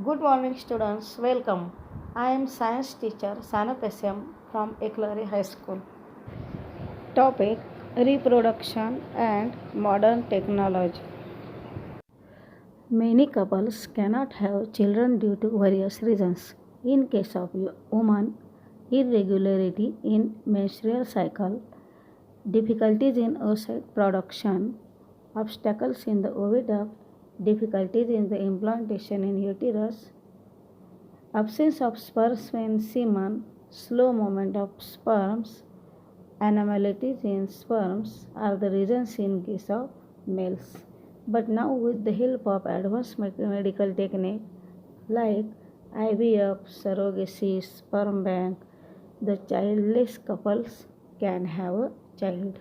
Good morning, students. Welcome. I am science teacher Sanapesam from Eklari High School. Topic: Reproduction and modern technology. Many couples cannot have children due to various reasons. In case of woman, irregularity in menstrual cycle, difficulties in oocyte production, obstacles in the oviduct, difficulties in the implantation in uterus, absence of sperms in semen, slow movement of sperms, anomalies in sperms are the reasons in case of males. But now, with the help of advanced medical technique like IVF, surrogacy, sperm bank, the childless couples can have a child.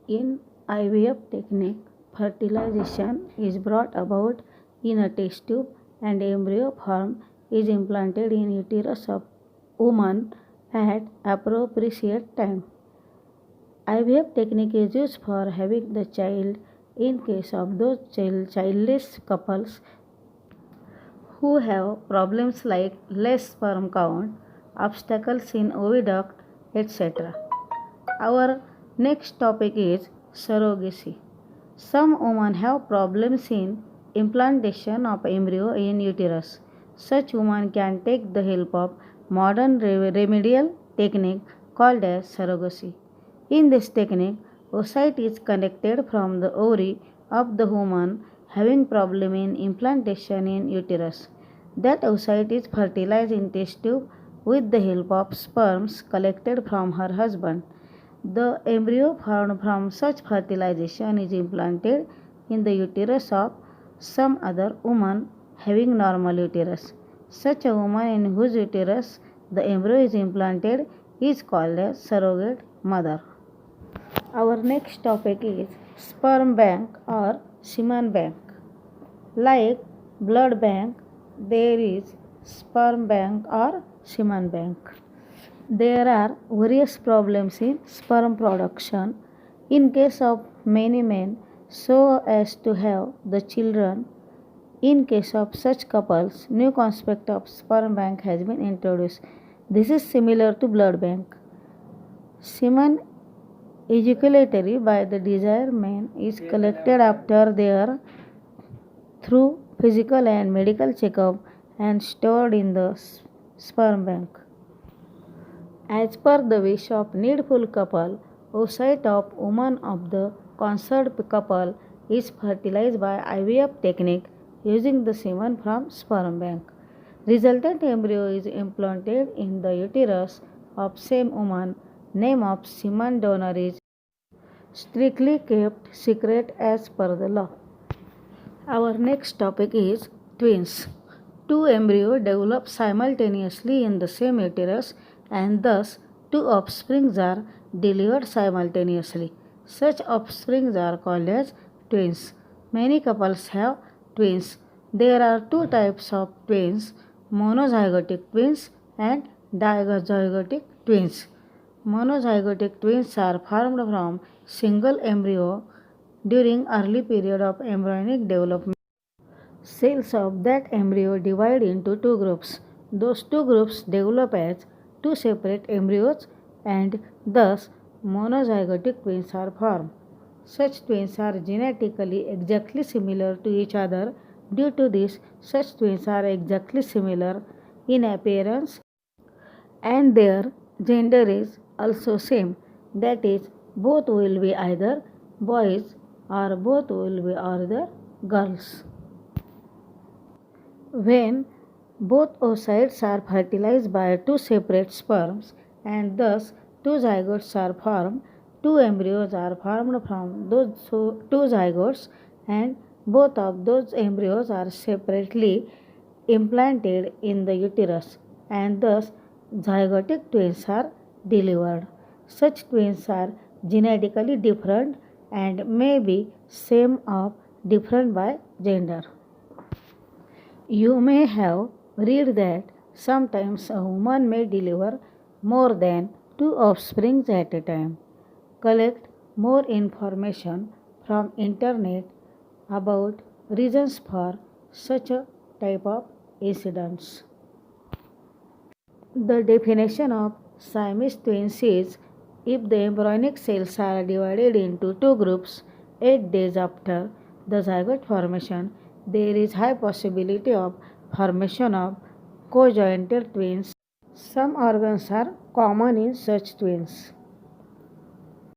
In IVF technique, fertilization is brought about in a test tube and embryo form is implanted in uterus of woman at appropriate time. IVF technique is used for having the child in case of those childless couples who have problems like less sperm count, obstacles in oviduct, etc. Our next topic is surrogacy. Some women have problems in implantation of embryo in uterus. Such women can take the help of modern remedial technique called as surrogacy. In this technique, oocyte is connected from the ovary of the woman having problem in implantation in uterus. That oocyte is fertilized in test tube with the help of sperms collected from her husband. The embryo formed from such fertilization is implanted in the uterus of some other woman having normal uterus. Such a woman in whose uterus the embryo is implanted is called a surrogate mother. Our next topic is sperm bank or semen bank. Like blood bank, there is sperm bank or semen bank. There are various problems in sperm production in case of many men so as to have the children. In case of such couples, new concept of sperm bank has been introduced. This is similar to blood bank. Semen ejaculatory by the desired man is collected after their through physical and medical checkup and stored in the sperm bank. As per the wish of needful couple, oocyte of woman of the concerned couple is fertilized by IVF technique using the semen from sperm bank. Resultant embryo is implanted in the uterus of same woman. Name of semen donor is strictly kept secret as per the law. Our next topic is twins. Two embryos develop simultaneously in the same uterus and thus two offsprings are delivered simultaneously. Such offsprings are called as twins. Many couples have twins. There are two types of twins, monozygotic twins and dizygotic twins. Monozygotic twins are formed from single embryo during early period of embryonic development. Cells of that embryo divide into two groups. Those two groups develop as two separate embryos and thus monozygotic twins are formed. Such twins are genetically exactly similar to each other. Due to this, such twins are exactly similar in appearance and their gender is also same. That is, both will be either boys or both will be either girls. When both oocytes are fertilized by two separate sperms and thus two zygotes are formed, two embryos are formed from those two zygotes and both of those embryos are separately implanted in the uterus and thus zygotic twins are delivered. Such twins are genetically different and may be same or different by gender. You may have read that sometimes a woman may deliver more than two offsprings at a time. Collect more information from internet about reasons for such a type of incidents. The definition of Siamese twins is if the embryonic cells are divided into two groups 8 days after the zygote formation, there is high possibility of formation of conjoined twins. Some organs are common in such twins.